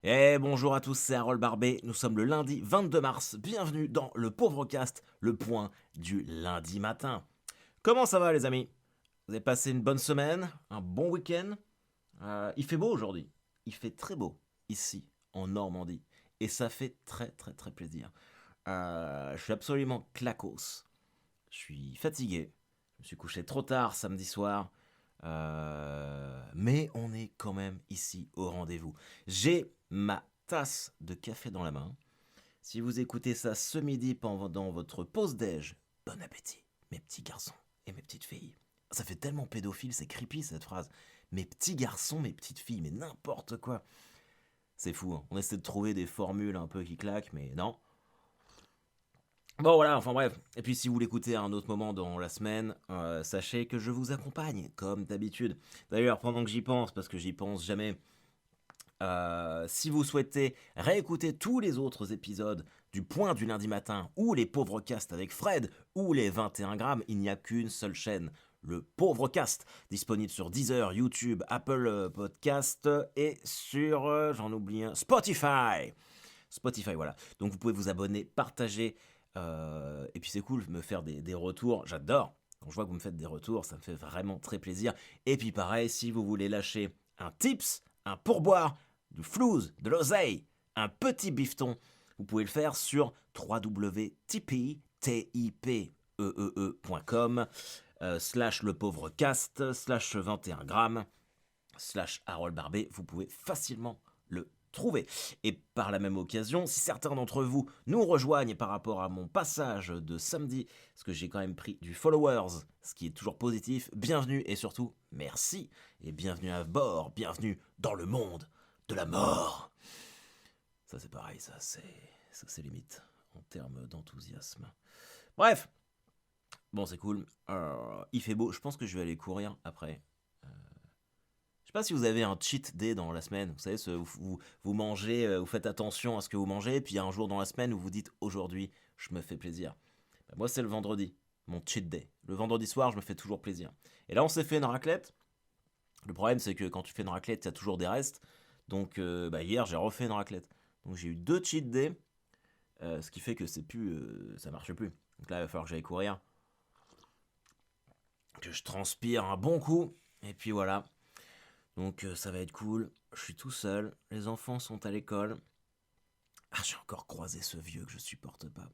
Bonjour à tous, c'est Harold Barbet, nous sommes le lundi 22 mars, bienvenue dans le Pauvre Cast, le point du lundi matin. Comment ça va les amis? Vous avez passé une bonne semaine, un bon week-end? Il fait beau aujourd'hui, il fait très beau ici en Normandie et ça fait très très très plaisir. Je suis absolument clacos, je suis fatigué, je me suis couché trop tard samedi soir, mais on est quand même ici au rendez-vous. J'ai ma tasse de café dans la main. Si vous écoutez ça ce midi pendant votre pause déj, bon appétit, mes petits garçons et mes petites filles. Ça fait tellement pédophile, c'est creepy cette phrase. Mes petits garçons, mes petites filles, mais n'importe quoi. C'est fou, hein. On essaie de trouver des formules un peu qui claquent, mais non. Bon voilà, enfin bref. Et puis si vous l'écoutez à un autre moment dans la semaine, sachez que je vous accompagne, comme d'habitude. D'ailleurs, pendant que j'y pense, parce que j'y pense jamais, si vous souhaitez réécouter tous les autres épisodes du Point du lundi matin, ou les Pauvres Cast avec Fred, ou les 21 grammes, il n'y a qu'une seule chaîne, le Pauvre Cast, disponible sur Deezer, YouTube, Apple Podcast et sur, j'en oublie un, Spotify. Spotify, voilà. Donc vous pouvez vous abonner, partager, et puis c'est cool, me faire des retours, j'adore. Quand je vois que vous me faites des retours, ça me fait vraiment très plaisir. Et puis pareil, si vous voulez lâcher un tips, un pourboire, du flouze, de l'oseille, un petit bifton, vous pouvez le faire sur www.tipeee.com slash le pauvre cast slash 21 grammes slash Harold Barbet. Vous pouvez facilement le trouver. Et par la même occasion, si certains d'entre vous nous rejoignent par rapport à mon passage de samedi, parce que j'ai quand même pris du followers, ce qui est toujours positif, bienvenue et surtout merci, et bienvenue à bord, bienvenue dans le monde de la mort. Ça c'est pareil, ça c'est limite en termes d'enthousiasme. Bref, bon c'est cool, il fait beau, je pense que je vais aller courir après. Je sais pas si vous avez un cheat day dans la semaine. Vous savez, vous mangez, vous faites attention à ce que vous mangez, puis il y a un jour dans la semaine où vous dites aujourd'hui, je me fais plaisir. Ben, moi, c'est le vendredi, mon cheat day. Le vendredi soir, je me fais toujours plaisir. Et là, on s'est fait une raclette. Le problème, c'est que quand tu fais une raclette, il y a toujours des restes. Donc, hier, j'ai refait une raclette. Donc, j'ai eu deux cheat days, ce qui fait que c'est plus, ça marche plus. Donc là, il va falloir que j'aille courir, que je transpire un bon coup, et puis voilà. Donc ça va être cool. Je suis tout seul. Les enfants sont à l'école. Ah, j'ai encore croisé ce vieux que je supporte pas.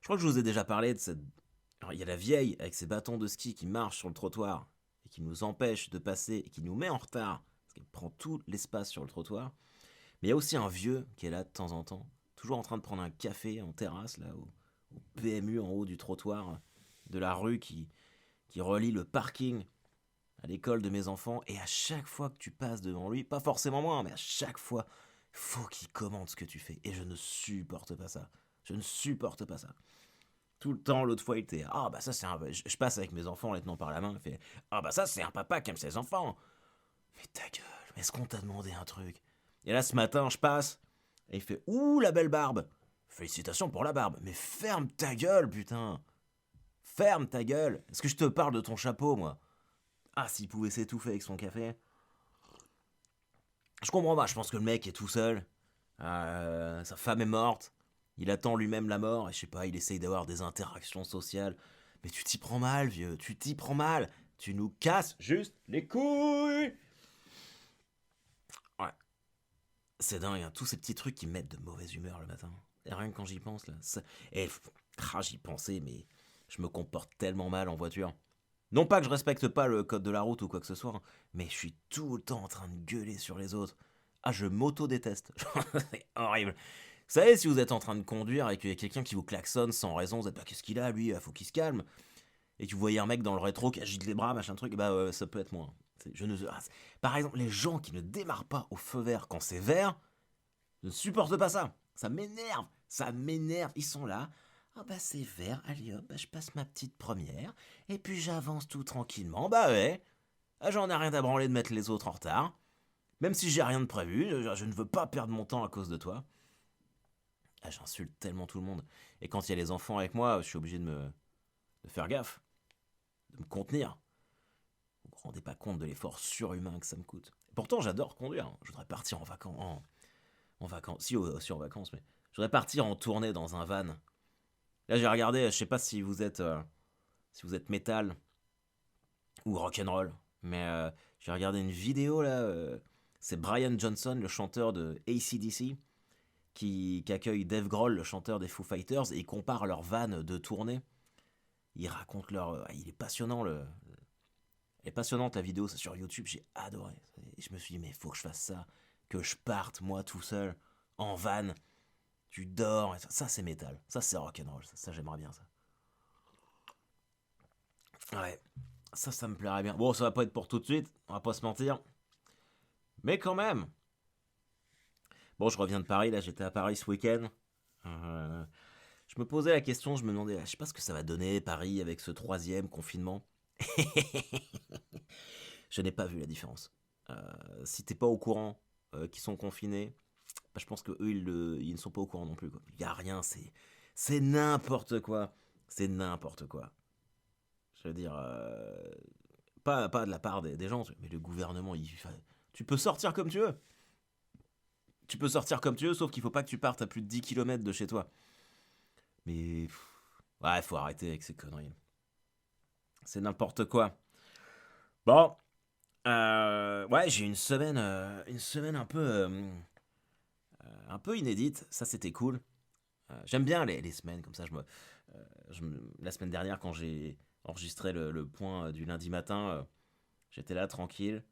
Je crois que je vous ai déjà parlé de cette. Alors, il y a la vieille avec ses bâtons de ski qui marche sur le trottoir et qui nous empêche de passer et qui nous met en retard parce qu'elle prend tout l'espace sur le trottoir. Mais il y a aussi un vieux qui est là de temps en temps, toujours en train de prendre un café en terrasse, là, au PMU en haut du trottoir de la rue qui relie le parking à l'école de mes enfants, et à chaque fois que tu passes devant lui, pas forcément moi, mais à chaque fois, faut qu'il commente ce que tu fais. Et je ne supporte pas ça. Je ne supporte pas ça. Tout le temps, l'autre fois, il était ah bah ça c'est un. Je passe avec mes enfants en les tenant par la main, il fait ah bah ça c'est un papa qui aime ses enfants. Mais ta gueule, est-ce qu'on t'a demandé un truc? Et là ce matin, je passe, et il fait ouh la belle barbe. Félicitations pour la barbe. Mais ferme ta gueule, putain. Ferme ta gueule. Est-ce que je te parle de ton chapeau, moi? Ah, s'il pouvait s'étouffer avec son café. Je comprends pas, je pense que le mec est tout seul. Sa femme est morte. Il attend lui-même la mort. Et je sais pas, il essaye d'avoir des interactions sociales. Mais tu t'y prends mal, vieux. Tu t'y prends mal. Tu nous casses juste les couilles. Ouais. C'est dingue, hein, tous ces petits trucs qui me mettent de mauvaise humeur le matin. Et rien que quand j'y pense, là. Et j'y pensais, mais je me comporte tellement mal en voiture. Non pas que je respecte pas le code de la route ou quoi que ce soit, hein, mais je suis tout le temps en train de gueuler sur les autres. Ah, je m'auto-déteste. C'est horrible. Vous savez, si vous êtes en train de conduire et qu'il y a quelqu'un qui vous klaxonne sans raison, vous êtes pas qu'est-ce qu'il a lui, faut qu'il se calme. Et que vous voyez un mec dans le rétro qui agite les bras, machin truc, bah ça peut être moi. Je ne... Par exemple, les gens qui ne démarrent pas au feu vert quand c'est vert, je ne supporte pas ça. Ça m'énerve. Ça m'énerve. Ils sont là. Ah bah c'est vert, allez hop, bah, je passe ma petite première. Et puis j'avance tout tranquillement. Bah ouais. Ah, j'en ai rien à branler de mettre les autres en retard. Même si j'ai rien de prévu, je ne veux pas perdre mon temps à cause de toi. Ah, j'insulte tellement tout le monde. Et quand il y a les enfants avec moi, je suis obligé de faire gaffe. De me contenir. Vous vous rendez pas compte de l'effort surhumain que ça me coûte. Pourtant, j'adore conduire. Je voudrais partir en vacances. en vacances. Si, aussi en vacances, mais je voudrais partir en tournée dans un van. Là, j'ai regardé, je sais pas si vous êtes métal ou rock'n'roll, mais j'ai regardé une vidéo là. C'est Brian Johnson, le chanteur de AC/DC, qui accueille Dave Grohl, le chanteur des Foo Fighters, et ils comparent leurs vannes de tournée. Ils racontent il est passionnant, elle est passionnante la vidéo, c'est sur YouTube, j'ai adoré. Et je me suis dit, mais il faut que je fasse ça, que je parte moi tout seul, en van, tu dors, ça c'est métal, ça c'est rock'n'roll, ça j'aimerais bien ça. Ouais, ça me plairait bien. Bon, ça va pas être pour tout de suite, on va pas se mentir, mais quand même. Bon, je reviens de Paris, là j'étais à Paris ce week-end. Euh, je me posais la question, je me demandais, je sais pas ce que ça va donner Paris avec ce troisième confinement. Je n'ai pas vu la différence. Si t'es pas au courant qu'ils sont confinés, bah, je pense que eux ils ne sont pas au courant non plus. Il y a rien, c'est n'importe quoi, c'est n'importe quoi. Je veux dire, pas de la part des gens, mais le gouvernement, tu peux sortir comme tu veux. Tu peux sortir comme tu veux, sauf qu'il faut pas que tu partes à plus de 10 kilomètres de chez toi. Mais ouais, faut arrêter avec ces conneries. C'est n'importe quoi. Bon, ouais, j'ai une semaine un peu inédite. Ça, c'était cool. J'aime bien les semaines comme ça. La semaine dernière, quand j'ai enregistré le point du lundi matin, j'étais là tranquille,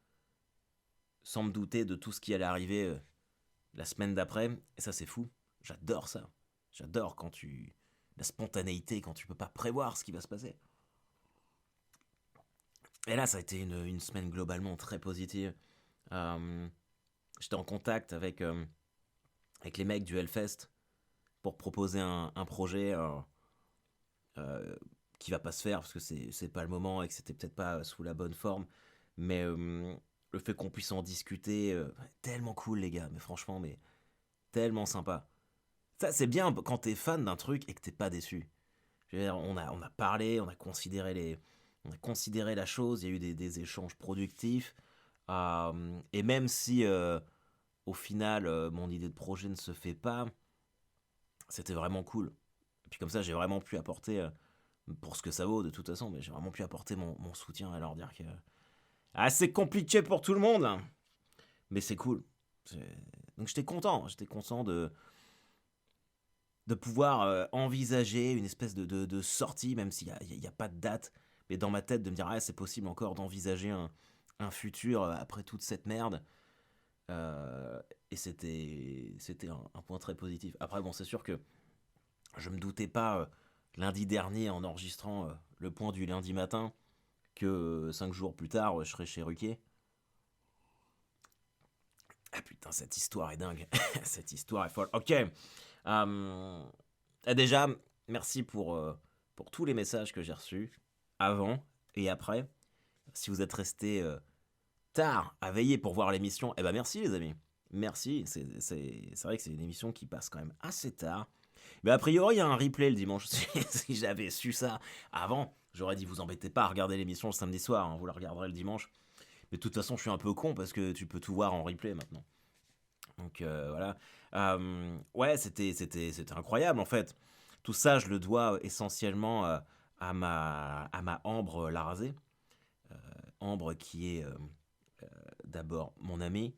sans me douter de tout ce qui allait arriver la semaine d'après. Et ça, c'est fou. J'adore ça. J'adore la spontanéité, quand tu peux pas prévoir ce qui va se passer. Et là, ça a été une semaine globalement très positive. Euh, J'étais en contact avec les mecs du Hellfest pour proposer un projet euh, qui va pas se faire parce que c'est pas le moment et que c'était peut-être pas sous la bonne forme. Mais le fait qu'on puisse en discuter, tellement cool les gars, mais franchement, mais tellement sympa. Ça, c'est bien quand t'es fan d'un truc et que t'es pas déçu. Je veux dire, on a parlé, on a considéré la chose, il y a eu des échanges productifs. Et même si au final mon idée de projet ne se fait pas, c'était vraiment cool. Et puis comme ça, j'ai vraiment pu apporter, pour ce que ça vaut de toute façon, mais j'ai vraiment pu apporter mon soutien à leur dire que c'est compliqué pour tout le monde, hein. Mais c'est cool. Donc j'étais content de pouvoir envisager une espèce de sortie, même s'il n'y a pas de date, mais dans ma tête de me dire, c'est possible encore d'envisager un futur après toute cette merde. Et c'était un point très positif. Après, bon, c'est sûr que je me doutais pas lundi dernier en enregistrant le point du lundi matin que 5 jours plus tard, je serais chez Ruquier. Ah putain, cette histoire est dingue. Cette histoire est folle. Ok. Déjà, merci pour tous les messages que j'ai reçus avant et après. Si vous êtes restés tard à veiller pour voir l'émission, eh ben merci les amis. Merci. C'est vrai que c'est une émission qui passe quand même assez tard. Mais a priori, il y a un replay le dimanche. Si j'avais su ça avant, j'aurais dit vous embêtez pas à regarder l'émission le samedi soir, hein, vous la regarderez le dimanche. Mais de toute façon, je suis un peu con parce que tu peux tout voir en replay maintenant. Donc voilà. Ouais, c'était incroyable en fait. Tout ça, je le dois essentiellement à ma Ambre Larrazé. Ambre qui est d'abord mon amie,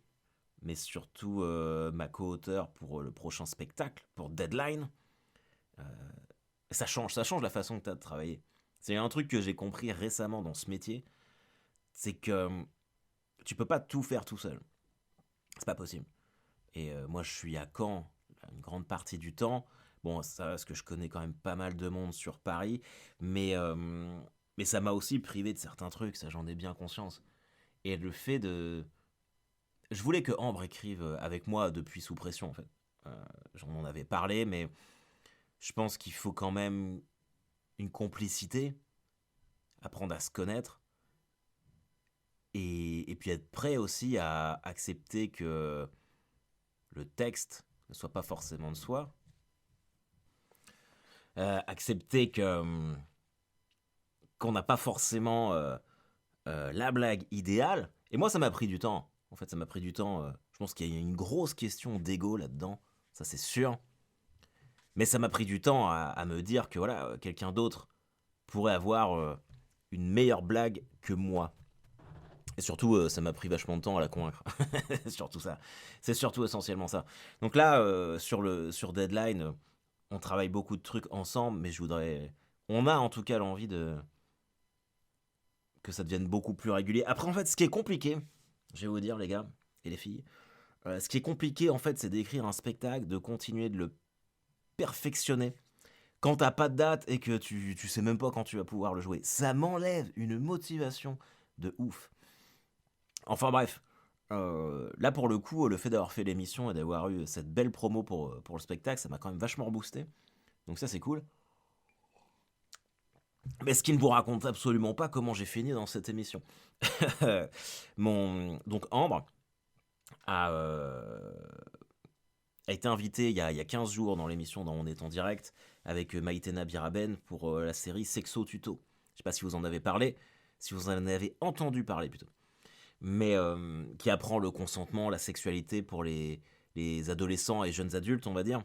mais surtout ma co-auteure pour le prochain spectacle, pour Deadline. Euh, ça change la façon que tu as de travailler. C'est un truc que j'ai compris récemment dans ce métier, c'est que tu peux pas tout faire tout seul. C'est pas possible. Et moi, je suis à Caen une grande partie du temps. Bon, ça, parce que je connais quand même pas mal de monde sur Paris, mais, euh, mais ça m'a aussi privé de certains trucs, ça j'en ai bien conscience. Et le fait de... Je voulais que Ambre écrive avec moi depuis Sous Pression, en fait. J'en en avais parlé, mais je pense qu'il faut quand même une complicité, apprendre à se connaître, et puis être prêt aussi à accepter que le texte ne soit pas forcément de soi, accepter que qu'on n'a pas forcément la blague idéale. Et moi, ça m'a pris du temps. En fait, ça m'a pris du temps. Je pense qu'il y a une grosse question d'ego là-dedans, ça c'est sûr. Mais ça m'a pris du temps à me dire que voilà, quelqu'un d'autre pourrait avoir une meilleure blague que moi. Et surtout, ça m'a pris vachement de temps à la convaincre. C'est surtout ça. C'est surtout essentiellement ça. Donc là, sur Deadline, on travaille beaucoup de trucs ensemble, mais je voudrais. On a en tout cas l'envie de que ça devienne beaucoup plus régulier. Après, en fait, ce qui est compliqué, je vais vous dire, les gars et les filles, ce qui est compliqué, en fait, c'est d'écrire un spectacle, de continuer de le perfectionner quand t'as pas de date et que tu sais même pas quand tu vas pouvoir le jouer. Ça m'enlève une motivation de ouf. Enfin bref, là pour le coup, le fait d'avoir fait l'émission et d'avoir eu cette belle promo pour le spectacle, ça m'a quand même vachement reboosté. Donc ça c'est cool. Mais ce qui ne vous raconte absolument pas comment j'ai fini dans cette émission. Donc Ambre a, a été invitée il y a 15 jours dans l'émission dans On est en direct avec Maïtena Biraben pour la série Sexo Tuto. Je sais pas si vous en avez parlé, si vous en avez entendu parler plutôt. Mais qui apprend le consentement, la sexualité pour les adolescents et jeunes adultes, on va dire.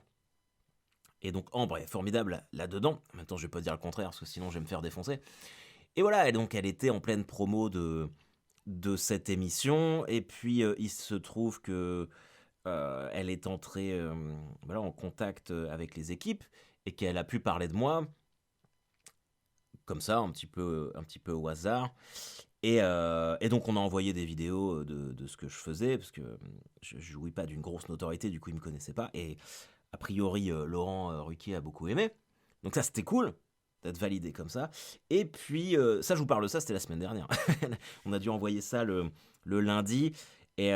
Et donc Ambre est formidable là-dedans. Maintenant, je vais pas dire le contraire, parce que sinon je vais me faire défoncer. Et voilà, et donc elle était en pleine promo de cette émission. Et puis il se trouve que elle est entrée voilà, en contact avec les équipes et qu'elle a pu parler de moi, comme ça, un petit peu au hasard. Et donc on a envoyé des vidéos de ce que je faisais, parce que je jouis pas d'une grosse notoriété, du coup ils me connaissaient pas. Et a priori, Laurent Ruquier a beaucoup aimé. Donc ça c'était cool d'être validé comme ça. Et puis, ça je vous parle de ça, c'était la semaine dernière. On a dû envoyer ça le lundi. Et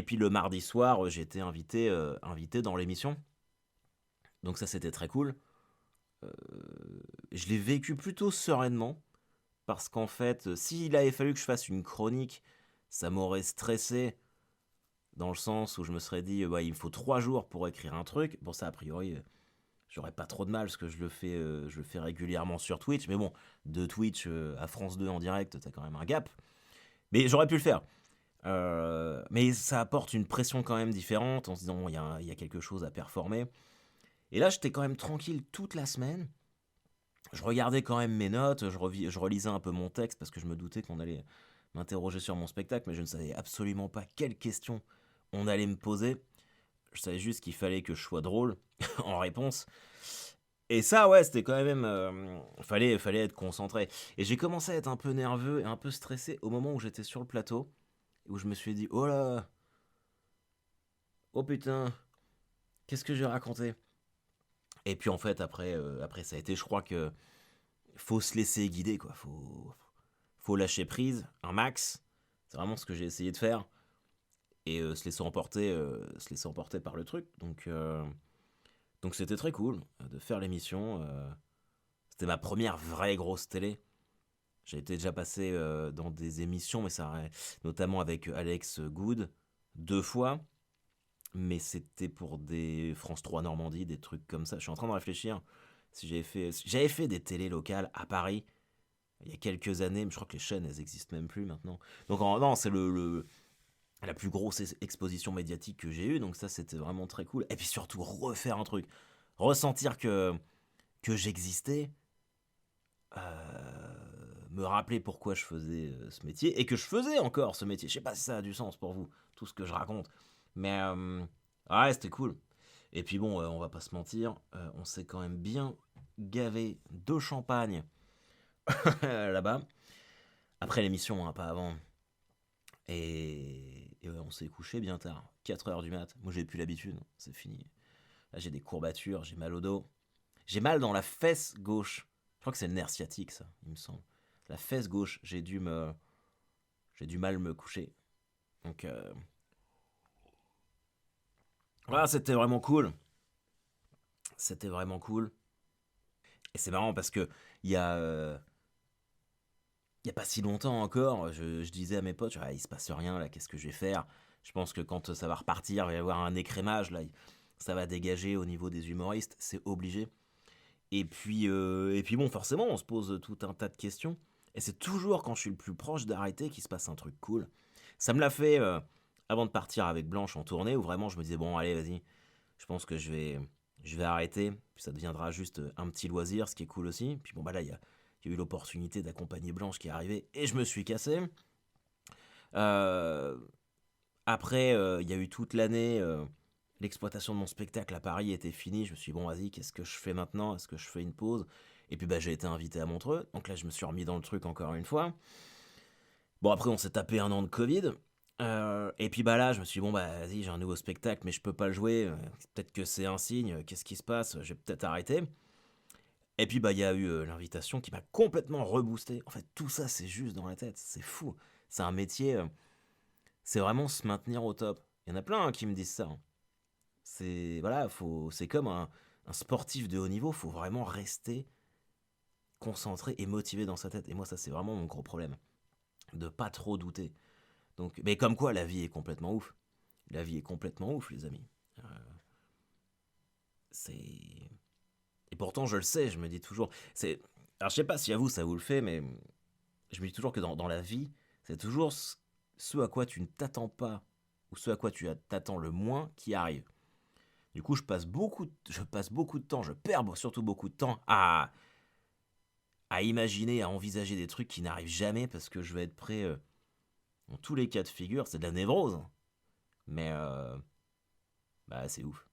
puis le mardi soir, j'ai été invité dans l'émission. Donc ça c'était très cool. Euh, je l'ai vécu plutôt sereinement. Parce qu'en fait, s'il avait fallu que je fasse une chronique, ça m'aurait stressé dans le sens où je me serais dit, ouais, il me faut 3 jours pour écrire un truc. Bon, ça, a priori, j'aurais pas trop de mal parce que je le fais régulièrement sur Twitch. Mais bon, de Twitch à France 2 en direct, t'as quand même un gap. Mais j'aurais pu le faire. Mais ça apporte une pression quand même différente en se disant, il y a quelque chose à performer. Et là, j'étais quand même tranquille toute la semaine. Je regardais quand même mes notes, je relisais un peu mon texte parce que je me doutais qu'on allait m'interroger sur mon spectacle, mais je ne savais absolument pas quelles questions on allait me poser. Je savais juste qu'il fallait que je sois drôle en réponse. Et ça, ouais, c'était quand même. Fallait être concentré. Et j'ai commencé à être un peu nerveux et un peu stressé au moment où j'étais sur le plateau, où je me suis dit, oh là, oh putain, qu'est-ce que j'ai raconté. Et puis en fait, après ça a été, je crois que faut se laisser guider, quoi. Faut lâcher prise, un max. C'est vraiment ce que j'ai essayé de faire. Et se laisser emporter par le truc. Donc c'était très cool de faire l'émission. C'était ma première vraie grosse télé. J'ai été déjà passé dans des émissions, mais ça, notamment avec Alex Good, 2 fois. Mais c'était pour des France 3 Normandie, des trucs comme ça. Je suis en train de réfléchir si j'avais fait des télés locales à Paris il y a quelques années, mais je crois que les chaînes, elles existent même plus maintenant. Donc non, c'est la plus grosse exposition médiatique que j'ai eue, donc ça c'était vraiment très cool. Et puis surtout refaire un truc, ressentir que j'existais, me rappeler pourquoi je faisais ce métier, et que je faisais encore ce métier. Je sais pas si ça a du sens pour vous, tout ce que je raconte. Mais ouais, c'était cool. Et puis bon, on va pas se mentir, on s'est quand même bien gavé de champagne là-bas. Après l'émission, hein, pas avant. Et ouais, on s'est couché bien tard, 4 heures du mat. Moi j'ai plus l'habitude, c'est fini. Là j'ai des courbatures, j'ai mal au dos. J'ai mal dans la fesse gauche. Je crois que c'est le nerf sciatique ça, il me semble. La fesse gauche, j'ai du mal me coucher. Donc voilà, c'était vraiment cool. C'était vraiment cool. Et c'est marrant parce que il y a il y a pas si longtemps encore, je disais à mes potes, ah, il se passe rien là, qu'est-ce que je vais faire. Je pense que quand ça va repartir, il va y avoir un écrémage là, ça va dégager au niveau des humoristes, c'est obligé. Et puis bon, forcément, on se pose tout un tas de questions. Et c'est toujours quand je suis le plus proche d'arrêter qu'il se passe un truc cool. Ça me l'a fait avant de partir avec Blanche en tournée, où vraiment je me disais, bon, allez, vas-y, je pense que je vais arrêter, puis ça deviendra juste un petit loisir, ce qui est cool aussi. Puis bon, bah là, il y a eu l'opportunité d'accompagner Blanche qui est arrivée, et je me suis cassé. Euh, Après, il y a eu toute l'année, l'exploitation de mon spectacle à Paris était finie. Je me suis dit, bon, vas-y, qu'est-ce que je fais maintenant? Est-ce que je fais une pause? Et puis, bah, j'ai été invité à Montreux. Donc là, je me suis remis dans le truc encore une fois. Bon, après, on s'est tapé un an de Covid. Et puis, bah là, je me suis dit, bon, bah, vas-y, j'ai un nouveau spectacle, mais je peux pas le jouer. Peut-être que c'est un signe. Qu'est-ce qui se passe? Je vais peut-être arrêter. Et puis, bah, il y a eu l'invitation qui m'a complètement reboosté. En fait, tout ça, c'est juste dans la tête. C'est fou. C'est un métier. C'est vraiment se maintenir au top. Il y en a plein qui me disent ça, hein. C'est voilà, c'est comme un sportif de haut niveau, faut vraiment rester concentré et motivé dans sa tête. Et moi, ça, c'est vraiment mon gros problème, de pas trop douter. Donc, mais comme quoi, la vie est complètement ouf. La vie est complètement ouf, les amis. Euh, c'est et pourtant, je le sais, je me dis toujours. Alors, je sais pas si à vous ça vous le fait, mais je me dis toujours que dans la vie, c'est toujours ce à quoi tu ne t'attends pas ou ce à quoi tu t'attends le moins qui arrive. Du coup, je passe beaucoup de temps, je perds surtout beaucoup de temps à imaginer, à envisager des trucs qui n'arrivent jamais parce que je vais être prêt dans tous les cas de figure. C'est de la névrose, hein. Mais bah, c'est ouf.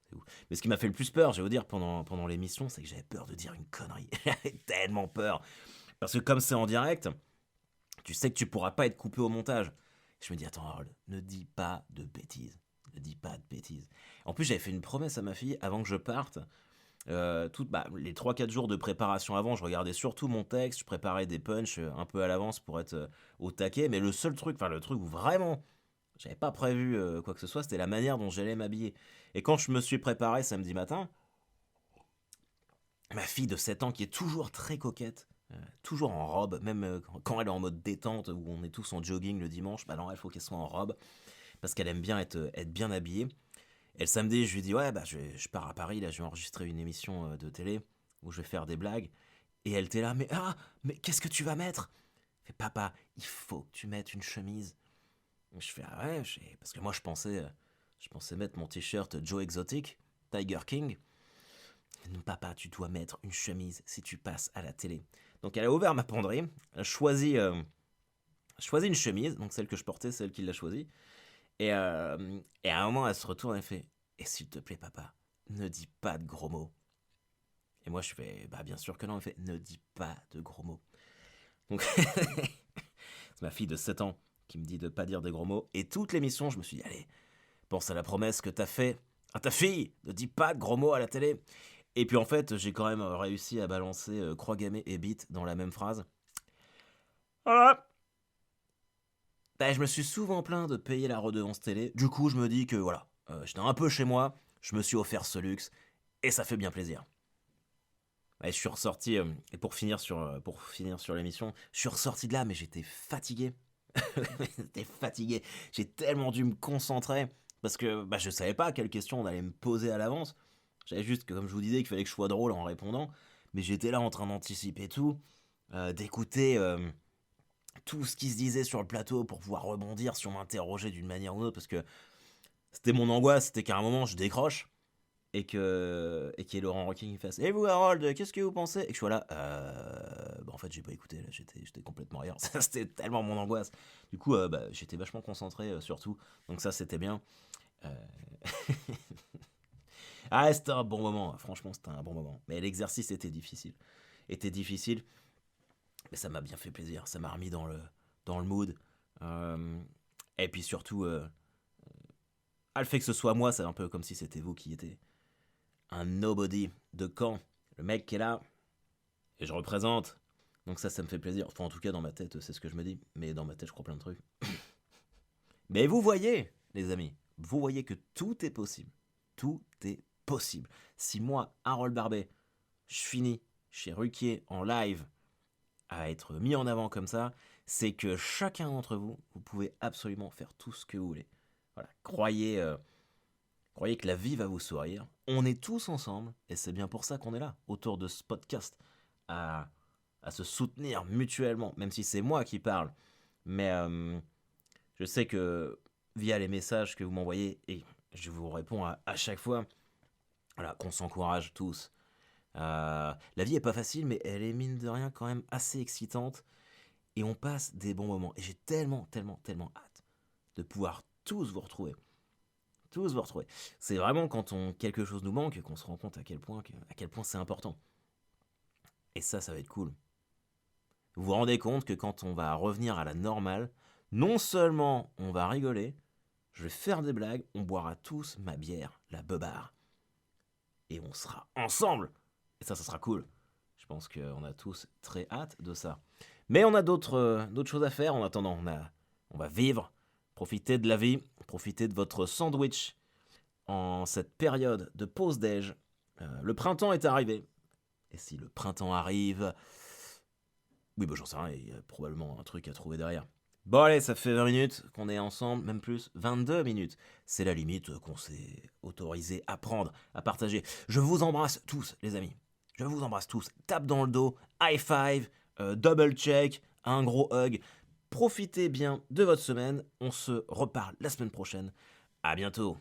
C'est ouf. Mais ce qui m'a fait le plus peur, je vais vous dire, pendant l'émission, c'est que j'avais peur de dire une connerie. J'avais tellement peur. Parce que comme c'est en direct, tu sais que tu pourras pas être coupé au montage. Je me dis, attends, Harold, ne dis pas de bêtises. Ne dis pas de bêtises. En plus, j'avais fait une promesse à ma fille avant que je parte. Les 3-4 jours de préparation avant, je regardais surtout mon texte, je préparais des punchs un peu à l'avance pour être au taquet, mais le seul truc, enfin le truc où vraiment j'avais pas prévu quoi que ce soit, c'était la manière dont j'allais m'habiller. Et quand je me suis préparé samedi matin, ma fille de 7 ans qui est toujours très coquette, toujours en robe, même quand elle est en mode détente, où on est tous en jogging le dimanche, bah non, il faut qu'elle soit en robe, parce qu'elle aime bien être bien habillée. Et le samedi, je lui dis, ouais, bah, je pars à Paris, là, je vais enregistrer une émission de télé où je vais faire des blagues. Et elle était là, mais qu'est-ce que tu vas mettre? Elle fait, papa, il faut que tu mettes une chemise. Et je fais, ah ouais, parce que moi, je pensais mettre mon t-shirt Joe Exotic, Tiger King. Non, papa, tu dois mettre une chemise si tu passes à la télé. Donc, elle a ouvert ma penderie, elle a choisi une chemise, donc celle que je portais, celle qui l'a choisie. Et à un moment, elle se retourne et fait, et s'il te plaît, papa, ne dis pas de gros mots. Et moi, je fais, bah bien sûr que non. Elle fait, ne dis pas de gros mots. Donc, c'est ma fille de 7 ans qui me dit de pas dire de gros mots. Et toute l'émission, je me suis dit, allez, pense à la promesse que t'as fait à ta fille, ne dis pas de gros mots à la télé. Et puis en fait, j'ai quand même réussi à balancer croix gammée et bite dans la même phrase. Voilà. Bah, je me suis souvent plaint de payer la redevance télé. Du coup, je me dis que voilà, j'étais un peu chez moi, je me suis offert ce luxe, et ça fait bien plaisir. Ouais, je suis ressorti, et pour finir sur l'émission, je suis ressorti de là, mais j'étais fatigué. J'étais fatigué. J'ai tellement dû me concentrer, parce que bah, je savais pas quelle question on allait me poser à l'avance. J'avais juste, comme je vous disais, qu'il fallait que je sois drôle en répondant, mais j'étais là en train d'anticiper tout, d'écouter tout ce qui se disait sur le plateau pour pouvoir rebondir si on m'interrogeait d'une manière ou d'une autre, parce que c'était mon angoisse, c'était qu'à un moment je décroche et qu'il y ait Laurent Roquin qui fasse «Et vous Harold, qu'est-ce que vous pensez?» et que je sois là bah en fait j'ai pas écouté, là j'étais complètement ailleurs. Ça, c'était tellement mon angoisse. Du coup bah, j'étais vachement concentré sur tout, donc ça c'était bien. Euh, ah, c'était un bon moment, franchement c'était un bon moment, mais l'exercice était difficile, mais ça m'a bien fait plaisir, ça m'a remis dans le mood. Euh, et puis surtout le fait que ce soit moi, c'est un peu comme si c'était vous qui étiez un nobody de Caen, le mec qui est là, et je représente. Donc ça me fait plaisir. Enfin, en tout cas, dans ma tête, c'est ce que je me dis. Mais dans ma tête, je crois plein de trucs. Mais vous voyez, les amis, vous voyez que tout est possible. Tout est possible. Si moi, Harold Barbet, je finis chez Ruquier en live à être mis en avant comme ça, c'est que chacun d'entre vous, vous pouvez absolument faire tout ce que vous voulez. Voilà. Croyez que la vie va vous sourire. On est tous ensemble, et c'est bien pour ça qu'on est là, autour de ce podcast, à, à se soutenir mutuellement, même si c'est moi qui parle. Mais je sais que via les messages que vous m'envoyez et je vous réponds à chaque fois. Voilà, qu'on s'encourage tous. La vie est pas facile, mais elle est mine de rien quand même assez excitante et on passe des bons moments. Et j'ai tellement, tellement, tellement hâte de pouvoir tous vous retrouver. Tous vous retrouver. C'est vraiment quand quelque chose nous manque qu'on se rend compte à quel point c'est important. Et ça va être cool. Vous vous rendez compte que quand on va revenir à la normale, non seulement on va rigoler, je vais faire des blagues, on boira tous ma bière, la beubare. Et on sera ensemble. Et ça sera cool. Je pense qu'on a tous très hâte de ça. Mais on a d'autres choses à faire en attendant. On va vivre, profiter de la vie, profiter de votre sandwich en cette période de pause déj. Le printemps est arrivé. Et si le printemps arrive... Oui, j'en sais rien, il y a probablement un truc à trouver derrière. Bon allez, ça fait 20 minutes qu'on est ensemble, même plus, 22 minutes. C'est la limite qu'on s'est autorisé à prendre, à partager. Je vous embrasse tous, les amis. Je vous embrasse tous. Tape dans le dos, high five, double check, un gros hug. Profitez bien de votre semaine. On se reparle la semaine prochaine. À bientôt.